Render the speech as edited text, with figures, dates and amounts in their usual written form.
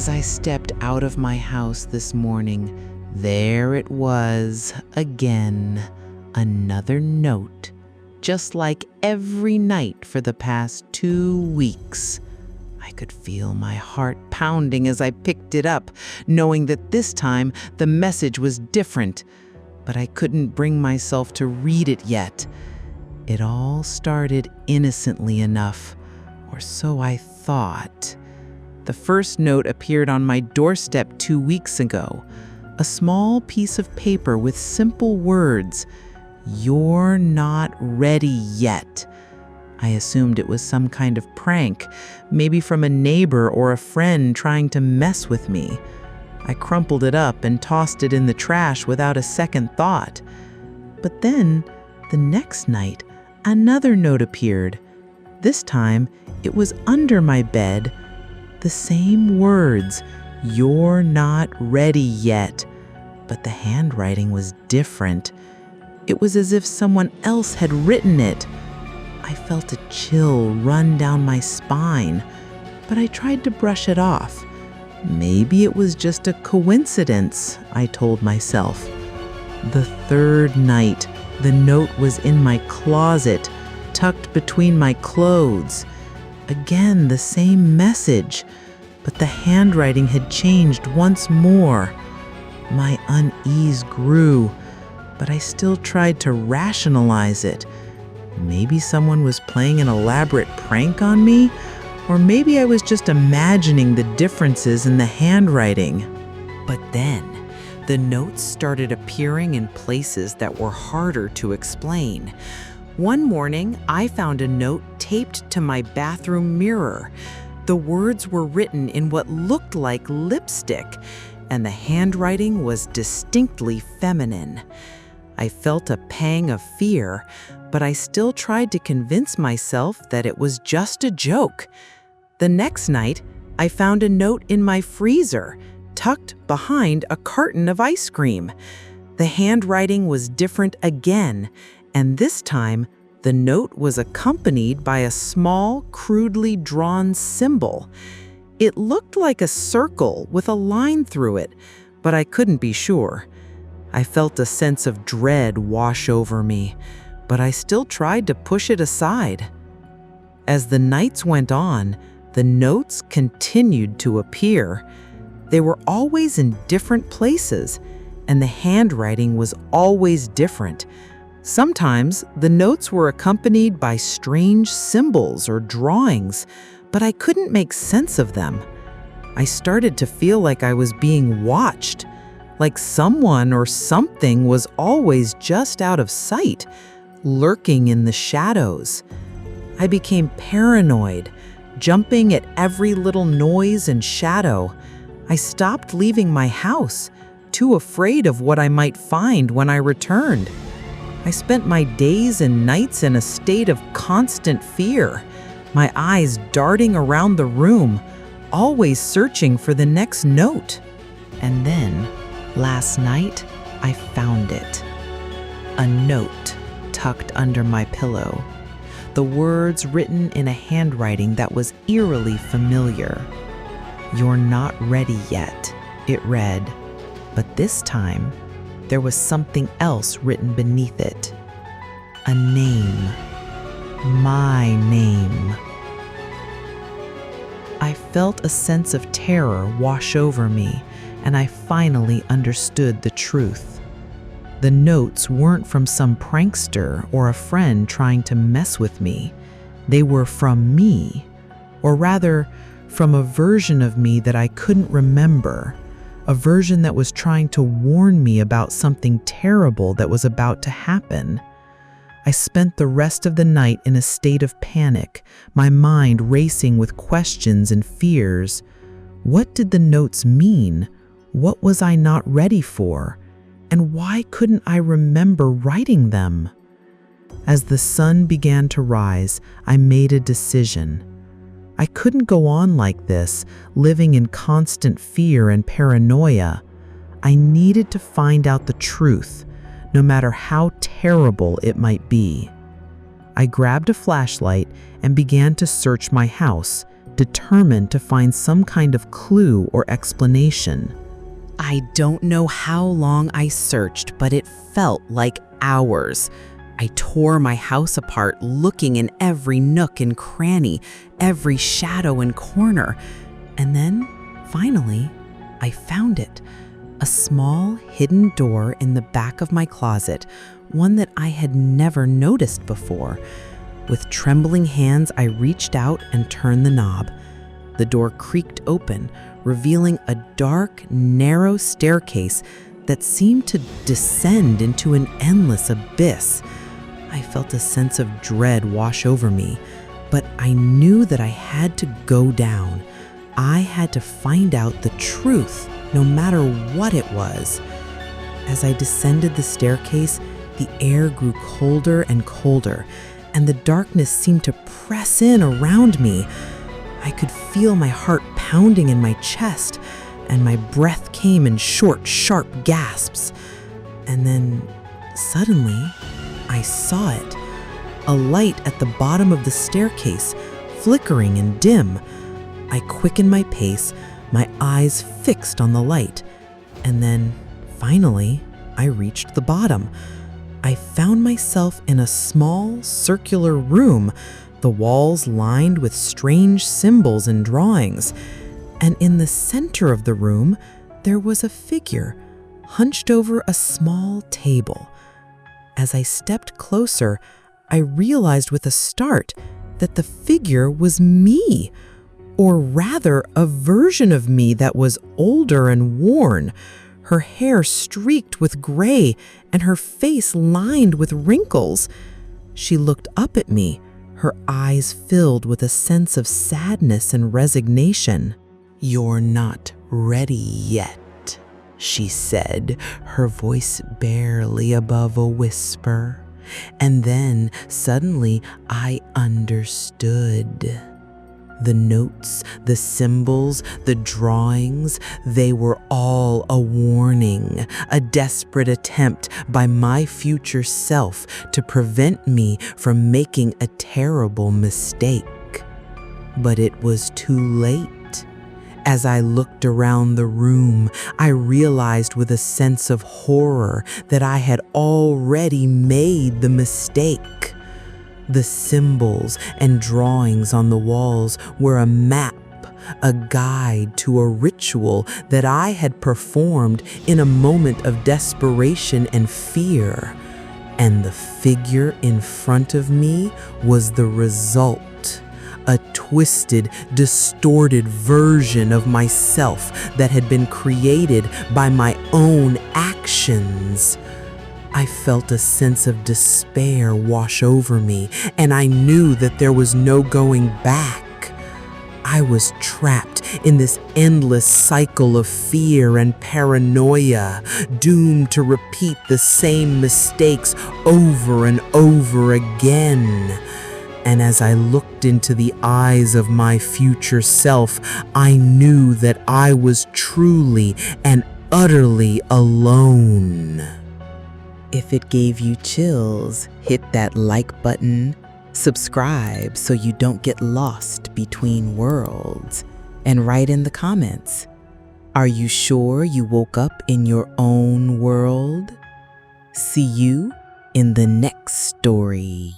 As I stepped out of my house this morning, there it was again, another note, just like every night for the past 2 weeks. I could feel my heart pounding as I picked it up, knowing that this time the message was different, but I couldn't bring myself to read it yet. It all started innocently enough, or so I thought. The first note appeared on my doorstep 2 weeks ago, a small piece of paper with simple words, "You're not ready yet." I assumed it was some kind of prank, maybe from a neighbor or a friend trying to mess with me. I crumpled it up and tossed it in the trash without a second thought. But then, the next night, another note appeared. This time, it was under my bed. The same words, "You're not ready yet," but the handwriting was different. It was as if someone else had written it. I felt a chill run down my spine, but I tried to brush it off. Maybe it was just a coincidence, I told myself. The third night, the note was in my closet, tucked between my clothes. Again, the same message, but the handwriting had changed once more. My unease grew, but I still tried to rationalize it. Maybe someone was playing an elaborate prank on me, or maybe I was just imagining the differences in the handwriting. But then, the notes started appearing in places that were harder to explain. One morning, I found a note taped to my bathroom mirror. The words were written in what looked like lipstick, and the handwriting was distinctly feminine. I felt a pang of fear, but I still tried to convince myself that it was just a joke. The next night, I found a note in my freezer, tucked behind a carton of ice cream. The handwriting was different again, and this time, the note was accompanied by a small, crudely drawn symbol. It looked like a circle with a line through it, but I couldn't be sure. I felt a sense of dread wash over me, but I still tried to push it aside. As the nights went on, the notes continued to appear. They were always in different places, and the handwriting was always different. Sometimes the notes were accompanied by strange symbols or drawings, but I couldn't make sense of them. I started to feel like I was being watched, like someone or something was always just out of sight, lurking in the shadows. I became paranoid, jumping at every little noise and shadow. I stopped leaving my house, too afraid of what I might find when I returned. I spent my days and nights in a state of constant fear, my eyes darting around the room, always searching for the next note. And then, last night, I found it. A note tucked under my pillow. The words written in a handwriting that was eerily familiar. "You're not ready yet," it read. But this time, there was something else written beneath it. A name. My name. I felt a sense of terror wash over me, and I finally understood the truth. The notes weren't from some prankster or a friend trying to mess with me. They were from me, or rather, from a version of me that I couldn't remember. A version that was trying to warn me about something terrible that was about to happen. I spent the rest of the night in a state of panic, my mind racing with questions and fears. What did the notes mean? What was I not ready for? And why couldn't I remember writing them? As the sun began to rise, I made a decision. I couldn't go on like this, living in constant fear and paranoia. I needed to find out the truth, no matter how terrible it might be. I grabbed a flashlight and began to search my house, determined to find some kind of clue or explanation. I don't know how long I searched, but it felt like hours. I tore my house apart, looking in every nook and cranny, every shadow and corner. And then, finally, I found it. A small, hidden door in the back of my closet, one that I had never noticed before. With trembling hands, I reached out and turned the knob. The door creaked open, revealing a dark, narrow staircase that seemed to descend into an endless abyss. I felt a sense of dread wash over me, but I knew that I had to go down. I had to find out the truth, no matter what it was. As I descended the staircase, the air grew colder and colder, and the darkness seemed to press in around me. I could feel my heart pounding in my chest, and my breath came in short, sharp gasps. And then, suddenly, I saw it. A light at the bottom of the staircase, flickering and dim. I quickened my pace, my eyes fixed on the light. And then, finally, I reached the bottom. I found myself in a small, circular room, the walls lined with strange symbols and drawings. And in the center of the room, there was a figure, hunched over a small table. As I stepped closer, I realized with a start that the figure was me, or rather a version of me that was older and worn, her hair streaked with gray and her face lined with wrinkles. She looked up at me, her eyes filled with a sense of sadness and resignation. "You're not ready yet," she said, her voice barely above a whisper. And then suddenly I understood. The notes, the symbols, the drawings, they were all a warning, a desperate attempt by my future self to prevent me from making a terrible mistake. But it was too late. As I looked around the room, I realized with a sense of horror that I had already made the mistake. The symbols and drawings on the walls were a map, a guide to a ritual that I had performed in a moment of desperation and fear. And the figure in front of me was the result. A twisted, distorted version of myself that had been created by my own actions. I felt a sense of despair wash over me, and I knew that there was no going back. I was trapped in this endless cycle of fear and paranoia, doomed to repeat the same mistakes over and over again. And as I looked into the eyes of my future self, I knew that I was truly and utterly alone. If it gave you chills, hit that like button, subscribe so you don't get lost between worlds, and write in the comments, are you sure you woke up in your own world? See you in the next story.